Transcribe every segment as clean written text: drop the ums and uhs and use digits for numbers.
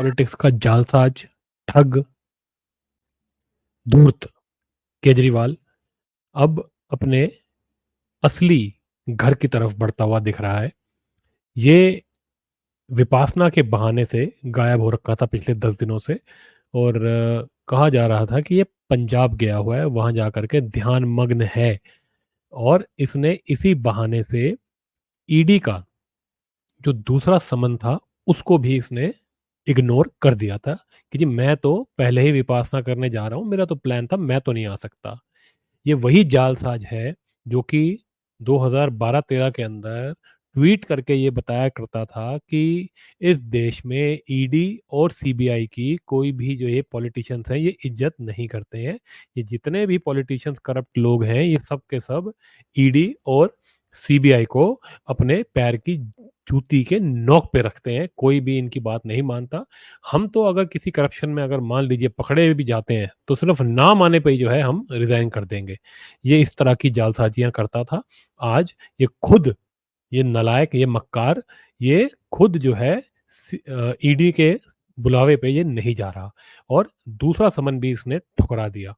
Politics का जालसाज, ठग, धूर्त केजरीवाल अब अपने असली घर की तरफ बढ़ता हुआ दिख रहा है। ये विपासना के बहाने से गायब हो रखा था पिछले 10 दिनों से और कहा जा रहा था कि ये पंजाब गया हुआ है, वहाँ जा कर के ध्यानमग्न है और इसने इसी बहाने से ईडी का जो दूसरा समन था, उसको भी इसने इग्नोर कर दिया था कि जी मैं तो पहले ही विपासना करने जा रहा हूँ, मेरा तो प्लान था, मैं तो नहीं आ सकता। ये वही जालसाज है जो कि 2012-13 के अंदर ट्वीट करके ये बताया करता था कि इस देश में ईडी और सीबीआई की कोई भी जो ये पॉलिटिशियंस हैं ये इज्जत नहीं करते हैं। ये जितने भी पॉलिटिशियंस करप्ट लोग हैं ये सब के सब ईडी और सीबीआई को अपने पैर की जूती के नोक पे रखते हैं, कोई भी इनकी बात नहीं मानता। हम तो अगर किसी करप्शन में अगर मान लीजिए पकड़े भी जाते हैं तो सिर्फ नाम आने पे ही जो है हम रिजाइन कर देंगे। ये इस तरह की जालसाजियां करता था। आज ये खुद, ये नालायक, ये मक्कार, ये खुद जो है ईडी के बुलावे पे ये नहीं जा रहा और दूसरा समन भी इसने ठुकरा दिया।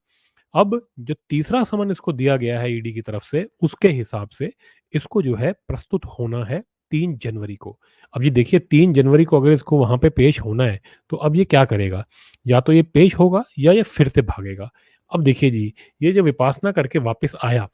अब जो तीसरा समन इसको दिया गया है ईडी की तरफ से, उसके हिसाब से इसको जो है प्रस्तुत होना है 3 जनवरी को। अब ये देखिए 3 जनवरी को अगर इसको वहाँ पे पेश होना है, तो अब ये क्या करेगा? या तो ये पेश होगा या ये फिर से भागेगा। अब देखिए जी, ये जो विपासना करके वापस आया,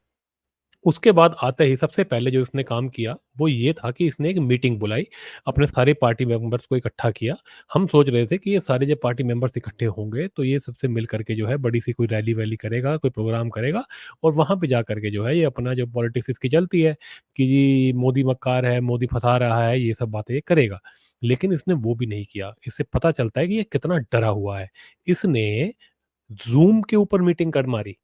उसके बाद आते ही सबसे पहले जो इसने काम किया, वो ये था कि इसने एक मीटिंग बुलाई, अपने सारे पार्टी मेंबर्स को इकट्ठा किया। हम सोच रहे थे कि ये सारे जो पार्टी मेंबर्स इकट्ठे होंगे, तो ये सबसे मिल करके जो है बड़ी-सी कोई रैली-वैली करेगा, कोई प्रोग्राम करेगा और वहाँ पे जा कर के जो है ये अपना जो पॉलिटिक्स इसकी चलती है कि जी मोदी मक्कार है, मोदी फँसा रहा है, ये सब बातें ये करेगा। लेकिन इसने वो भी नहीं किया। इससे पता चलता है कि ये कितना डरा हुआ है। इसने ज़ूम के ऊपर मीटिंग कर मारी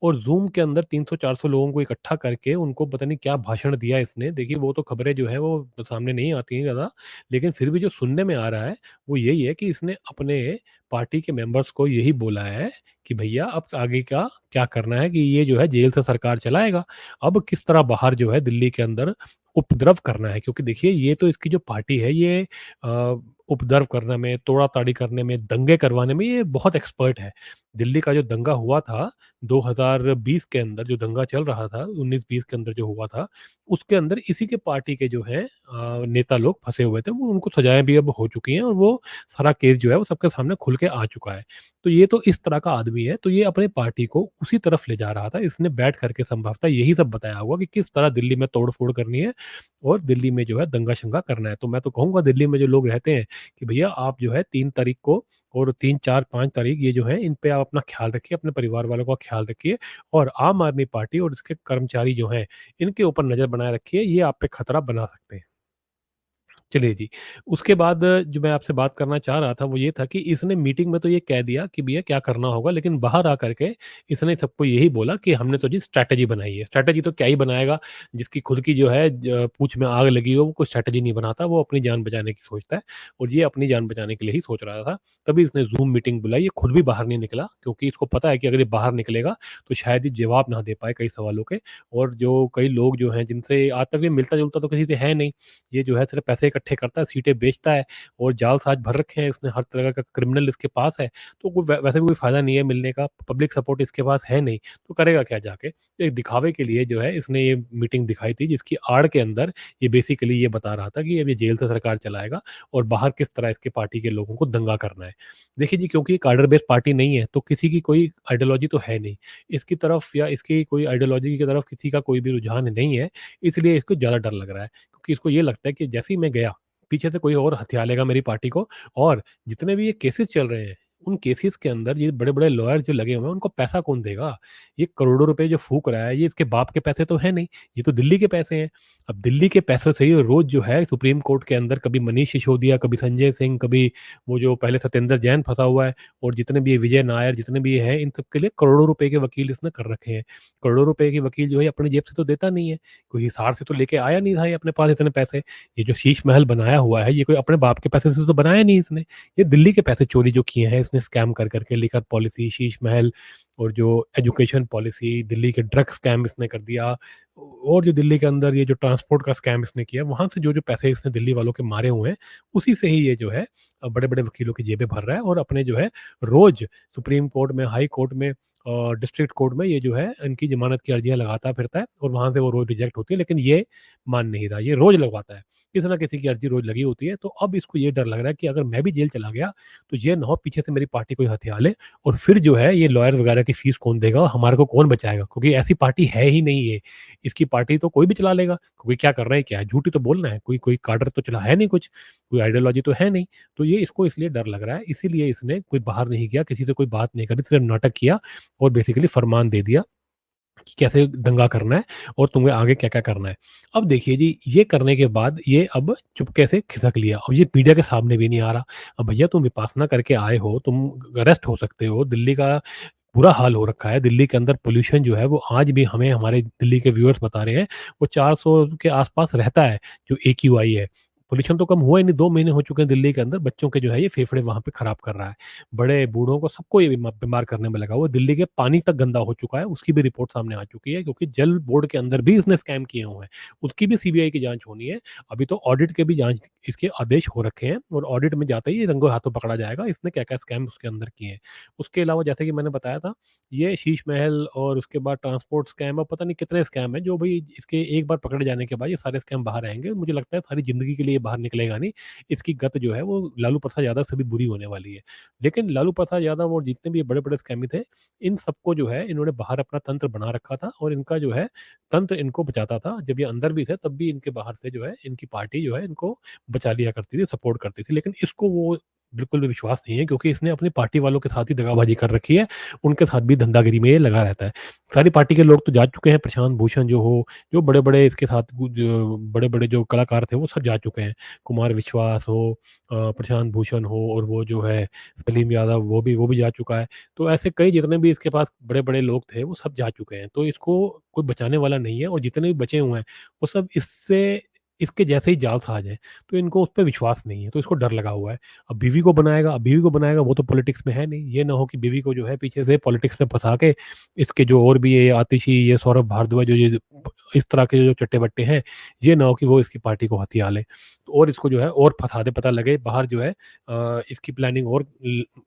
और ज़ूम के अंदर 300-400 लोगों को इकट्ठा करके उनको पता नहीं क्या भाषण दिया इसने। देखिए वो तो खबरें जो हैं वो सामने नहीं आती हैं ज़्यादा, लेकिन फिर भी जो सुनने में आ रहा है वो यही है कि इसने अपने पार्टी के मेंबर्स को यही बोला है कि भैया अब आगे का क्या करना है कि ये जो है जेल से सरकार चलाएगा। अब किस तरह बाहर जो है दिल्ली के अंदर उपद्रव करना है, क्योंकि देखिए ये तो इसकी जो पार्टी है ये उपद्रव करने में, तोड़ा-ताड़ी करने में, दंगे करवाने में ये बहुत एक्सपर्ट है। दिल्ली का जो दंगा हुआ था 2020 के अंदर, जो दंगा चल रहा था 19-20 के अंदर जो हुआ था, उसके अंदर इसी के पार्टी के जो हैं नेता लोग फँसे हुए थे, वो उनको सजाएँ भी अब हो चुकी हैं और वो सारा केस जो है वो सबके सामने खुल के आ चुका है। तो ये तो इस तरह का आदमी है, तो ये अपनी पार्टी को उसी तरफ ले जा रहा था। इसने बैठ कर के संभवतः यही सब बताया होगा कि किस तरह दिल्ली में तोड़-फोड़ करनी है और दिल्ली में जो है दंगा-शंगा करना है। तो मैं तो कहूँगा दिल्ली में जो लोग रहते हैं कि भैया आप जो है 3 तारीख को और 3, 4, 5 तारीख ये जो है इन पे आप अपना ख़्याल रखिए, अपने परिवार वालों का ख़्याल रखिए और आम आदमी पार्टी और इसके कर्मचारी जो हैं, इनके ऊपर नज़र बनाए रखिए, ये आप पे खतरा बना सकते हैं। चलिए जी, उसके बाद जो मैं आपसे बात करना चाह रहा था वो ये था कि इसने मीटिंग में तो ये कह दिया कि भैया क्या करना होगा, लेकिन बाहर आकर के इसने सबको यही बोला कि हमने तो जी स्ट्रैटेजी बनाई है। स्ट्रैटेजी तो क्या ही बनाएगा, जिसकी खुद की जो है पूँछ में आग लगी हो वो कोई स्ट्रैटेजी नहीं बनाता, वो अपनी जान बचाने की सोचता है और ये अपनी जान बचाने के लिए ही सोच रहा था। तभी इसने ज़ूम मीटिंग बुलाई, ये खुद भी बाहर नहीं निकला क्योंकि इसको पता है कि अगर ये बाहर निकलेगा तो शायद ये जवाब ना दे पाए कई सवालों के और जो कई लोग जो हैं जिनसे आज तक ये मिलता-जुलता तो किसी से है नहीं, ये जो है सिर्फ़ पैसे इकट्ठे करता है, सीटें बेचता है और जालसाज भर रखे हैं इसने, हर तरह का क्रिमिनल इसके पास है, तो कोई वैसे भी कोई फ़ायदा नहीं है मिलने का, पब्लिक सपोर्ट इसके पास है नहीं, तो करेगा क्या जाके? एक दिखावे के लिए जो है इसने ये मीटिंग दिखाई थी जिसकी आड़ के अंदर ये बेसिकली ये बता रहा था कि अब ये जेल से सरकार चलाएगा और बाहर किस तरह इसके पार्टी के लोगों को दंगा करना है। देखिए जी, क्योंकि ये कार्डर बेस्ड पार्टी नहीं है, तो किसी की कोई आइडियोलॉजी तो है नहीं। इसकी तरफ या इसकी कोई आइडियोलॉजी की तरफ किसी का कोई भी रुझान नहीं है, इसलिए इसको ज़्यादा डर लग रहा है। क्योंकि इसको ये लगता है कि जैसे ही मैं गया, पीछे से कोई और हथिया लेगा मेरी पार्टी को और जितने भी ये केसेस चल रहे हैं, उन केसेस के अंदर ये बड़े-बड़े लॉयर्स जो लगे हुए हैं, उनको पैसा कौन देगा? ये करोड़ों रुपए जो फूँक रहा है, ये इसके बाप के पैसे तो हैं नहीं, ये तो दिल्ली के पैसे हैं। अब दिल्ली के पैसों से ही रोज़ जो है सुप्रीम कोर्ट के अंदर कभी मनीष सिसोदिया, कभी संजय सिंह, कभी वो जो पहले सत्येंद्र जैन फँसा हुआ है और जितने भी ये विजय नायर, जितने भी ये हैं, इन सब के लिए करोड़ों रुपए के वकील इसने कर रखे हैं। करोड़ों रुपए के वकील जो है अपनी जेब से तो देता नहीं है। कोई हिसार से तो लेके आया नहीं था ये अपने पास इतने पैसे। ये जो शीश महल बनाया हुआ है, ये कोई अपने बाप के पैसे से तो बनाया नहीं इसने। ये दिल्ली के पैसे चोरी जो किए हैं इसने स्कैम कर करके लिकर पॉलिसी, शीश महल और जो एजुकेशन पॉलिसी, दिल्ली के ड्रग स्कैम इसने कर दिया और जो दिल्ली के अंदर ये जो ट्रांसपोर्ट का स्कैम इसने किया, वहाँ से जो पैसे इसने दिल्ली वालों के मारे हुए हैं, उसी से ही ये जो है बड़े-बड़े वकीलों की जेबें भर रहा है और अपने जो है रोज़ सुप्रीम कोर्ट में, हाई कोर्ट में और डिस्ट्रिक्ट कोर्ट में ये जो है इनकी ज़मानत की अर्जियाँ लगाता फिरता है और वहाँ से वो रोज़ रिजेक्ट होती है, लेकिन ये मान नहीं रहा, ये रोज़ लगवाता है। किसी न किसी की अर्जी रोज़ लगी होती है, तो अब इसको ये डर लग रहा है कि अगर मैं भी जेल चला गया, तो ये ना हो पीछे से मेरी पार्टी कोई हथिया ले और फिर जो है ये लॉयर वगैरह की फीस कौन देगा? हमारे को कौन बचाएगा? क्योंकि ऐसी पार्टी है ही नहीं ये। इसकी पार्टी तो कोई भी चला लेगा, क्योंकि क्या कर रहे हैं क्या है? झूठ ही तो बोलना है, कोई कोई काडर तो चला है नहीं कुछ, कोई आइडियोलॉजी तो है नहीं। तो ये इसको इसलिए डर लग रहा है, इसीलिए इसने कोई बाहर नहीं किया, किसी से कोई बात नहीं करी, सिर्फ नाटक किया और बेसिकली फरमान दे दिया कि कैसे दंगा करना है और तुम्हें आगे क्या-क्या करना है। अब देखिए जी, ये करने के बाद ये अब चुपके से खिसक लिया। अब ये मीडिया के सामने भी नहीं आ रहा। अब भैया तुम विपासना करके आए हो, तुम अरेस्ट हो सकते हो। दिल्ली का बुरा हाल हो रखा है। दिल्ली के अंदर पॉल्यूशन जो है वो आज भी हमें हमारे दिल्ली के व्यूअर्स बता रहे हैं, वो 400 के आस-पास रहता है, जो एक्यूआई है। पॉल्यूशन तो कम हुआ ही नहीं, 2 महीने हो चुके हैं दिल्ली के अंदर, बच्चों के जो है ये फेफड़े वहाँ पे खराब कर रहा है। बड़े बूढ़ों को सबको ये बीमार करने में लगा हुआ है। दिल्ली के पानी तक गंदा हो चुका है, उसकी भी रिपोर्ट सामने आ चुकी है क्योंकि जल बोर्ड के अंदर भी इसने स्कैम किए हुए हैं। उसकी भी सीबीआई की जाँच होनी है। अभी तो ऑडिट के भी जाँच इसके आदेश हो रखे हैं और ऑडिट में जाते ही ये रंगों हाथों पकड़ा जाएगा, इसने क्या-क्या स्कैम उसके अंदर किए हैं। उसके अलावा जैसे कि मैंने बताया था, ये शीश महल और उसके बाद ट्रांसपोर्ट स्कैम और पता नहीं कितने स्कैम हैं जो भई इसके एक बार पकड़े जाने के बाद ये सारे स्कैम बाहर आएँगे। मुझे लगता है सारी ज़िंदगी के लिए ये बाहर निकलेगा नहीं। इसकी गत जो है वो लालू प्रसाद यादव से भी बुरी होने वाली है। लेकिन लालू प्रसाद यादव और जितने भी बड़े-बड़े स्कैमी थे, इन सबको जो है इन्होंने बाहर अपना तंत्र बना रखा था और इनका जो है तंत्र इनको बचाता था। जब ये अंदर भी थे तब भी इनके बाहर से जो है इनकी पार्टी जो है इनको बचा लिया करती थी, सपोर्ट करती थी। लेकिन इसको वो बिल्कुल भी विश्वास नहीं है क्योंकि इसने अपनी पार्टी वालों के साथ ही दगाबाजी कर रखी है। उनके साथ भी धंधागिरी में ये लगा रहता है। सारी पार्टी के लोग तो जा चुके हैं, प्रशांत भूषण जो हो, जो बड़े-बड़े इसके साथ जो बड़े-बड़े जो कलाकार थे वो सब जा चुके हैं। कुमार विश्वास हो प्रशांत भूषण हो और वो जो है सलीम यादव वो भी जा चुका है। तो ऐसे कई जितने भी इसके पास बड़े-बड़े लोग थे वो सब जा चुके हैं। तो इसको कोई बचाने वाला नहीं है और जितने भी बचे हुए हैं वो सब इसके जैसे ही जालसाज़ हैं। तो इनको उस पे विश्वास नहीं है, तो इसको डर लगा हुआ है। अब बीवी को बनाएगा वो तो पॉलिटिक्स में है नहीं। ये ना हो कि बीवी को जो है पीछे से पॉलिटिक्स में फँसा के इसके जो और भी ये आतिशी, ये सौरभ भारद्वाज जो ये इस तरह के जो चट्टे-बट्टे हैं, ये ना हो कि वो इसकी पार्टी को हथिया लें। और इसको जो है और फँसा दें, पता लगे बाहर जो है इसकी प्लानिंग और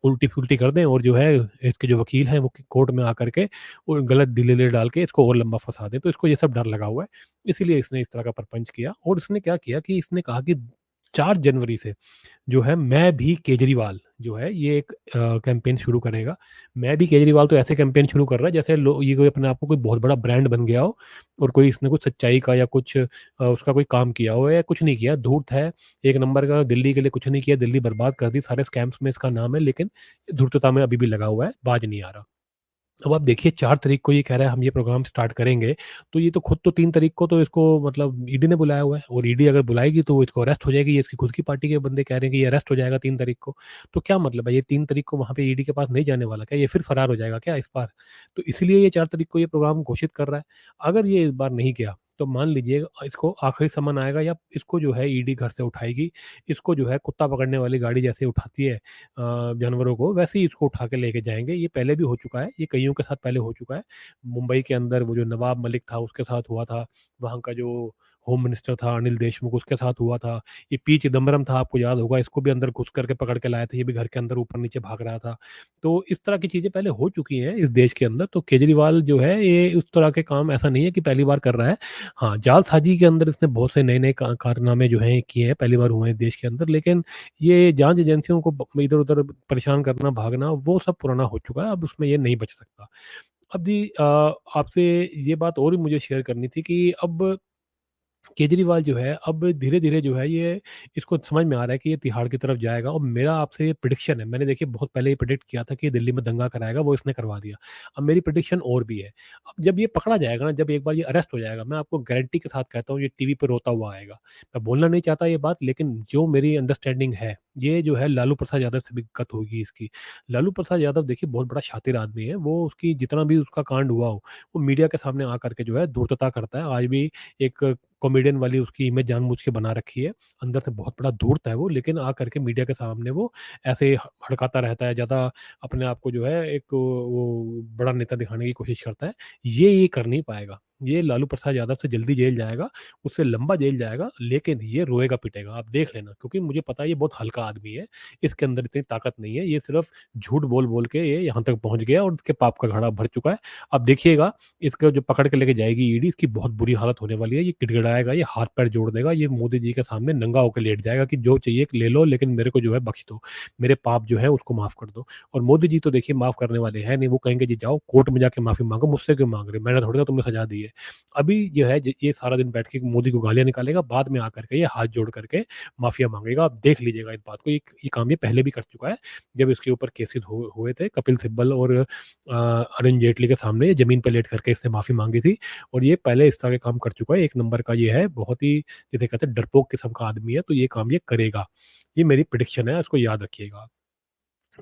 उल्टी-फुल्टी कर दें और जो है इसके जो वकील हैं वो कोर्ट में आकर के और गलत दलीलें डाल के इसको और लंबा फँसा दें। तो इसको ये सब डर लगा हुआ है। इसीलिए इसने इस तरह का प्रपंच किया और इसने क्या किया कि इसने कहा कि 4 जनवरी से जो है मैं भी केजरीवाल जो है ये एक कैंपेन शुरू करेगा। मैं भी केजरीवाल तो ऐसे कैंपेन शुरू कर रहा है जैसे लो ये कोई अपने आप को कोई बहुत बड़ा ब्रांड बन गया हो और कोई इसने कुछ सच्चाई का या कुछ उसका कोई काम किया हो या कुछ नहीं किया, धूर्त है, एक नंबर का, दिल्ली के लिए कुछ नहीं किया, दिल्ली बर्बाद कर दी, सारे स्कैम्स में इसका नाम है लेकिन धूर्तता में अभी भी लगा हुआ है, बाज नहीं आ रहा। अब आप देखिए 4 तारीख को ये कह रहा है हम ये प्रोग्राम स्टार्ट करेंगे, तो ये तो खुद तो 3 तारीख को तो इसको मतलब ईडी ने बुलाया हुआ है और ईडी अगर बुलाएगी तो इसको अरेस्ट हो जाएगी, ये इसकी खुद की पार्टी के बंदे कह रहे हैं कि ये अरेस्ट हो जाएगा 3 तारीख को। तो क्या मतलब है ये 3 तारीख को वहाँ पे ईडी के पास नहीं जाने वाला क्या? ये फिर फरार हो जाएगा क्या इस बार? तो इसलिए ये 4 तारीख को ये प्रोग्राम घोषित कर रहा है। अगर ये इस बार नहीं किया, तो मान लीजिए इसको आखिरी समन आएगा या इसको जो है ईडी घर से उठाएगी, इसको जो है कुत्ता पकड़ने वाली गाड़ी जैसे उठाती है जानवरों को वैसे ही इसको उठा के लेके जाएँगे। ये पहले भी हो चुका है, ये कइयों के साथ पहले हो चुका है। मुंबई के अंदर वो जो नवाब मलिक था उसके साथ हुआ था, वहाँ का जो होम मिनिस्टर था अनिल देशमुख उसके साथ हुआ था। ये पी चिदम्बरम था आपको याद होगा, इसको भी अंदर घुस करके पकड़ के लाए थे, ये भी घर के अंदर ऊपर-नीचे भाग रहा था। तो इस तरह की चीज़ें पहले हो चुकी हैं इस देश के अंदर, तो केजरीवाल जो है ये उस तरह के काम ऐसा नहीं है कि पहली बार कर रहा है। हाँ, जालसाजी के अंदर इसने बहुत से नए-नए कारनामे जो हैं किए हैं, पहली बार हुए हैं देश के अंदर लेकिन ये जाँच एजेंसियों को इधर-उधर परेशान करना, भागना, वो सब पुराना हो चुका है, अब उसमें ये नहीं बच सकता। अब जी आपसे ये बात और भी मुझे शेयर करनी थी कि अब केजरीवाल जो है अब धीरे-धीरे जो है ये इसको समझ में आ रहा है कि ये तिहाड़ की तरफ जाएगा और मेरा आपसे ये प्रेडिक्शन है, मैंने देखिए बहुत पहले ही प्रेडिक्ट किया था कि ये दिल्ली में दंगा कराएगा, वो इसने करवा दिया। अब मेरी प्रेडिक्शन और भी है, अब जब ये पकड़ा जाएगा ना, जब एक बार ये अरेस्ट हो जाएगा, मैं आपको गारंटी के साथ कहता हूँ ये टीवी पे रोता हुआ आएगा। मैं बोलना नहीं चाहता ये बात लेकिन जो मेरी अंडरस्टैंडिंग है, ये जो है लालू प्रसाद यादव से भी दिक्कत होगी इसकी। लालू प्रसाद यादव देखिए बहुत बड़ा शातिर आदमी है, वो उसकी जितना भी उसका कांड हुआ हो, वो मीडिया के सामने आ कर के जो है धूर्तता करता है। आज भी एक कॉमेडियन वाली उसकी इमेज जानबूझ के बना रखी है। अंदर से बहुत बड़ा धूर्त है वो, लेकिन आ करके मीडिया के सामने वो ऐसे हड़काता रहता है, ज़्यादा अपने आप को जो है एक वो बड़ा नेता दिखाने की कोशिश करता है। ये कर नहीं पाएगा। ये लालू प्रसाद यादव से जल्दी जेल जाएगा, उससे लंबा जेल जाएगा, लेकिन ये रोएगा-पिटेगा, आप देख लेना, क्योंकि मुझे पता है ये बहुत हल्का आदमी है, इसके अंदर इतनी ताकत नहीं है, ये सिर्फ़ झूठ बोल-बोल के ये यहाँ तक पहुँच गया और इसके पाप का घड़ा भर चुका है। अब देखिएगा, इसको जो पकड़ के लेके जाएगी ईडी, इसकी बहुत बुरी हालत होने वाली है, ये गिड़गिड़ाएगा, ये हाथ-पैर जोड़ देगा, ये मोदी जी के सामने नंगा होके लेट जाएगा कि जो चाहिए ले लो, लेकिन मेरे को जो है बख्श दो, मेरे पाप जो है उसको माफ़ कर दो। और मोदी जी तो देखिए माफ़ करने वाले हैं नहीं, वो कहेंगे जी जाओ कोर्ट में जाके माफ़ी माँगो, मुझसे क्यों माँग रहे हो? मैंने थोड़ी ना तुम्हें सज़ा दी है। अभी जो है ज ये सारा दिन बैठ के मोदी को गालियाँ निकालेगा, बाद में आकर के ये हाथ जोड़ करके माफ़िया माँगेगा। आप देख लीजिएगा इस बात को, ये काम ये पहले भी कर चुका है। जब इसके ऊपर केसेस हुए थे, कपिल सिब्बल और अरुण जेटली के सामने ये ज़मीन पे लेट करके इससे माफ़ी माँगी थी, और ये पहले इस तरह के काम कर चुका है। एक नंबर का ये है, बहुत ही जिसे कहते हैं डरपोक किस्म का आदमी है, तो ये काम ये करेगा। ये मेरी प्रेडिक्शन है, इसको याद रखिएगा।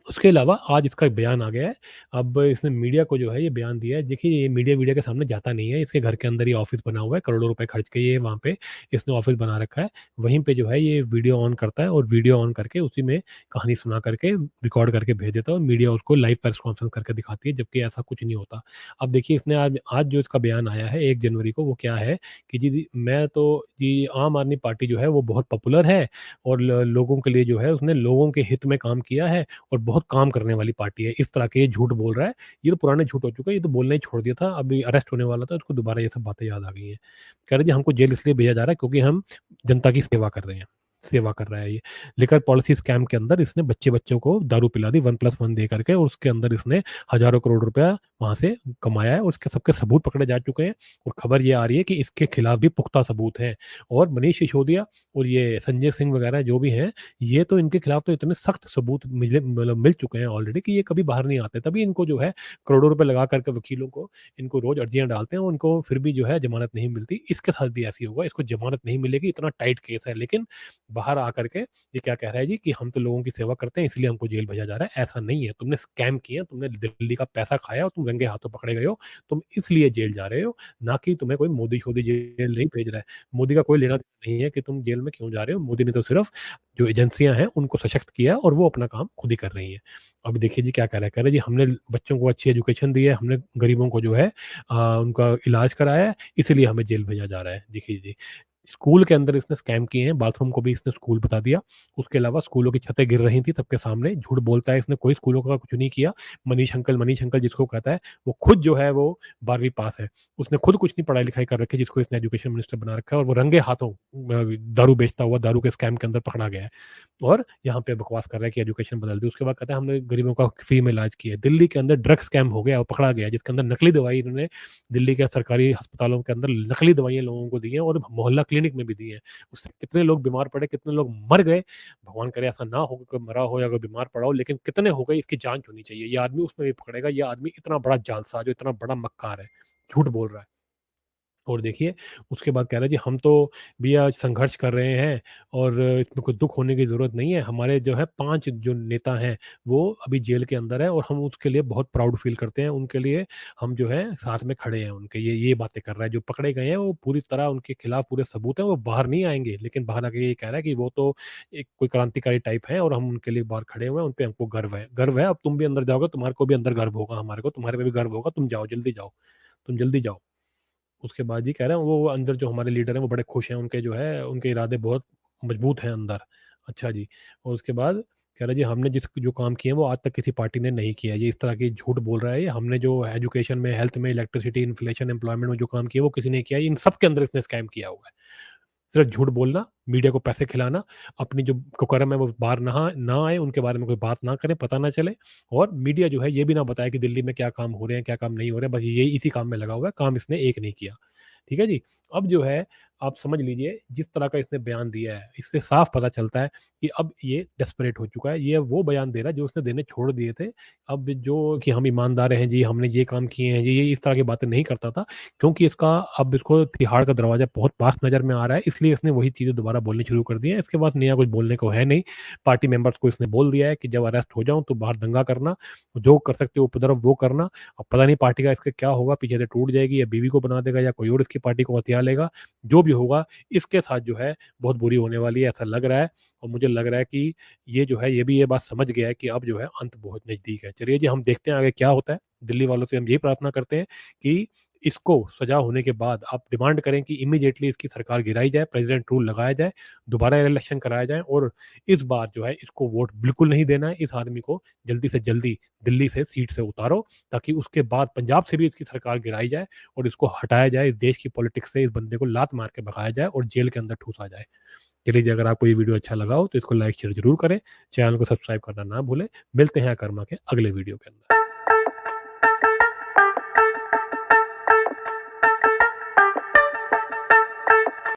उसके अलावा आज इसका एक बयान आ गया है। अब इसने मीडिया को जो है ये बयान दिया है। देखिए, ये मीडिया वीडिया के सामने जाता नहीं है। इसके घर के अंदर ही ऑफ़िस बना हुआ है। करोड़ों रुपए खर्च के ये वहाँ पे इसने ऑफ़िस बना रखा है। वहीं पे जो है ये वीडियो ऑन करता है और वीडियो ऑन करके उसी में कहानी सुना करके रिकॉर्ड करके भेज देता है, और मीडिया उसको लाइव प्रेस कॉन्फ्रेंस करके दिखाती है, जबकि ऐसा कुछ नहीं होता। अब देखिए, इसने आज आज जो इसका बयान आया है 1 जनवरी को, वो क्या है कि जी मैं तो जी आम आदमी पार्टी जो है वो बहुत पॉपुलर है, और ल लोगों के लिए जो है उसने लोगों के हित में काम किया है, और बहुत काम करने वाली पार्टी है। इस तरह के ये झूठ बोल रहा है। ये तो पुराने झूठ हो चुका है, ये तो बोलना ही छोड़ दिया था। अभी अरेस्ट होने वाला था, उसको दोबारा ये सब बातें याद आ गई हैं। कह रहे जी हमको जेल इसलिए भेजा जा रहा है क्योंकि हम जनता की सेवा कर रहे हैं। सेवा कर रहा है ये। लिकर पॉलिसी स्कैम के अंदर इसने बच्चे-बच्चों को दारू पिला दी 1+1 दे करके, और उसके अंदर इसने हज़ारों करोड़ रुपया वहाँ से कमाया है। उसके सबके सबूत पकड़े जा चुके हैं, और खबर ये आ रही है कि इसके खिलाफ भी पुख्ता सबूत हैं। और मनीष सिसोदिया और ये संजय सिंह वगैरह जो भी हैं, ये तो इनके खिलाफ तो इतने सख्त सबूत मिल चुके हैं ऑलरेडी कि ये कभी बाहर नहीं आते। तभी इनको जो है करोड़ों रुपए लगा कर के वकीलों को इनको रोज़ अर्जियाँ डालते हैं, उनको फिर भी जो है ज़मानत नहीं मिलती। इसके साथ भी ऐसे ही होगा, इसको ज़मानत नहीं मिलेगी, इतना टाइट केस है। लेकिन बाहर आकर के ये क्या कह रहा है जी कि हम तो लोगों की सेवा करते हैं इसलिए हमको जेल भेजा जा रहा है। ऐसा नहीं है, तुमने स्कैम किया, तुमने दिल्ली का पैसा खाया और तुम रंगे हाथों पकड़े गए हो। तुम इसलिए जेल जा रहे हो, ना कि तुम्हें कोई मोदी-शोदी जेल नहीं भेज रहा है। मोदी का कोई लेना-देना नहीं है कि तुम जेल में क्यों जा रहे हो। मोदी ने तो सिर्फ़ जो एजेंसियाँ हैं उनको सशक्त किया है, और वो अपना काम खुद ही कर रही हैं। अब देखिए जी क्या कह रहा है, कह रहा है जी हमने बच्चों को अच्छी एजुकेशन दी है, हमने गरीबों को जो है उनका इलाज कराया है, इसीलिए हमें जेल भेजा जा रहा है। देखिए जी, स्कूल के अंदर इसने स्कैम किए हैं, बाथरूम को भी इसने स्कूल बता दिया। उसके अलावा स्कूलों की छतें गिर रही थी सबके सामने, झूठ बोलता है इसने, कोई स्कूलों का कुछ नहीं किया। मनीष अंकल जिसको कहता है, वो खुद जो है वो 12वीं पास है। उसने खुद कुछ नहीं पढ़ाई-लिखाई कर रखी, जिसको इसने एजुकेशन मिनिस्टर बना रखा है, और वो रंगे हाथों दारू बेचता हुआ दारू के स्कैम के अंदर पकड़ा गया है। और यहाँ पे बकवास कर रहा है कि एजुकेशन बदल दी। उसके बाद कहता है हमने गरीबों का फ्री में इलाज किया है। दिल्ली के अंदर ड्रग स्कैम हो गया और पकड़ा गया, जिसके अंदर नकली दवाई इन्होंने दिल्ली के सरकारी अस्पतालों के अंदर नकली दवाइयाँ लोगों को दी हैं, और मोहल्ला क्लिनिक में भी दी हैं। उससे कितने लोग बीमार पड़े, कितने लोग मर गए। भगवान करे ऐसा ना हो कि कोई मरा हो या कोई बीमार पड़ा हो, लेकिन कितने हो गए इसकी जाँच होनी चाहिए। ये आदमी उसमें भी पकड़ेगा, ये आदमी इतना बड़ा जालसाज़ है, इतना बड़ा मक्कार है, झूठ बोल रहा है। और देखिए, उसके बाद कह रहा है जी हम तो भैया संघर्ष कर रहे हैं, और इसमें कोई दुःख होने की ज़रूरत नहीं है। हमारे जो है 5 जो नेता हैं, वो अभी जेल के अंदर हैं, और हम उसके लिए बहुत प्राउड फ़ील करते हैं। उनके लिए हम जो है साथ में खड़े हैं उनके। ये बातें कर रहा है। जो पकड़े गए हैं वो पूरी तरह उनके खिलाफ पूरे सबूत हैं, वो बाहर नहीं आएँगे। लेकिन बाहर आके ये कह रहा है कि वो तो एक कोई क्रांतिकारी टाइप हैं, और हम उनके लिए बाहर खड़े हुए हैं, उन पे हमको गर्व है। गर्व है, अब तुम भी अंदर जाओगे, तुम्हारे को भी अंदर गर्व होगा हमारे को, तुम्हारे पे भी गर्व होगा। तुम जाओ, जल्दी जाओ, तुम जल्दी जाओ। उसके बाद जी कह रहे हैं वो अंदर जो हमारे लीडर हैं वो बड़े खुश हैं, उनके जो है उनके इरादे बहुत मजबूत हैं अंदर। अच्छा जी, और उसके बाद कह रहा है जी हमने जो काम किए हैं वो आज तक किसी पार्टी ने नहीं किया। ये इस तरह की झूठ बोल रहा है ये। हमने जो एजुकेशन में, हेल्थ में, इलेक्ट्रिसिटी, इन्फ्लेशन, एम्प्लॉयमेंट में जो काम किया वो किसी ने किया। इन सब के अंदर इसने स्कैम किया हुआ है। सिर्फ झूठ बोलना, मीडिया को पैसे खिलाना, अपनी जो कुकर्म है वो बाहर ना आए, उनके बारे में कोई बात ना करें, पता ना चले, और मीडिया जो है ये भी ना बताए कि दिल्ली में क्या काम हो रहे हैं, क्या काम नहीं हो रहे हैं, बस ये इसी काम में लगा हुआ है, काम इसने एक नहीं किया। ठीक है जी? अब जो है आप समझ लीजिए जिस तरह का इसने बयान दिया है, इससे साफ पता चलता है कि अब ये डेस्परेट हो चुका है। ये वो बयान दे रहा है जो उसने देने छोड़ दिए थे। अब जो कि हम ईमानदार हैं जी, हमने ये काम किए हैं, ये इस तरह की बातें नहीं करता था। क्योंकि अब इसको तिहाड़ का दरवाज़ा बहुत पास नज़र में आ रहा है, इसलिए इसने वही चीज़ें दोबारा बोलनी शुरू कर दी हैं। इसके बाद नया कुछ बोलने को है नहीं। पार्टी मेंबर्स को इसने बोल दिया है कि जब अरेस्ट हो जाऊँ तो बाहर दंगा करना, जो कर सकते हो उपद्रव वो करना। अब पता नहीं पार्टी का इसका क्या होगा, पीछे से टूट जाएगी या बीवी को बना देगा या कोई और इसकी इसकी पार्टी को हथियार लेगा। जो भी होगा इसके साथ जो है बहुत बुरी होने वाली है, ऐसा लग रहा है। और मुझे लग रहा है कि ये जो है ये भी ये बात समझ गया है कि अब जो है अंत बहुत नज़दीक है। चलिए जी, हम देखते हैं आगे क्या होता है। दिल्ली वालों से हम यही प्रार्थना करते हैं कि इसको सज़ा होने के बाद आप डिमांड करें कि इमीडिएटली इसकी सरकार गिराई जाए, प्रेसिडेंट रूल लगाया जाए, दोबारा इलेक्शन कराया जाए और इस बार जो है इसको वोट बिल्कुल नहीं देना है। इस आदमी को जल्दी से जल्दी दिल्ली से सीट से उतारो, ताकि उसके बाद पंजाब से भी इसकी सरकार गिराई जाए और इसको हटाया जाए। इस देश की पॉलिटिक्स से इस बंदे को लात मार के भगाया जाए और जेल के अंदर ठूसा जाए। चलिए जी, अगर आपको ये वीडियो अच्छा लगा हो तो इसको लाइक शेयर ज़रूर करें। चैनल को सब्सक्राइब करना ना भूलें। मिलते हैं कर्मा के अगले वीडियो के अंदर।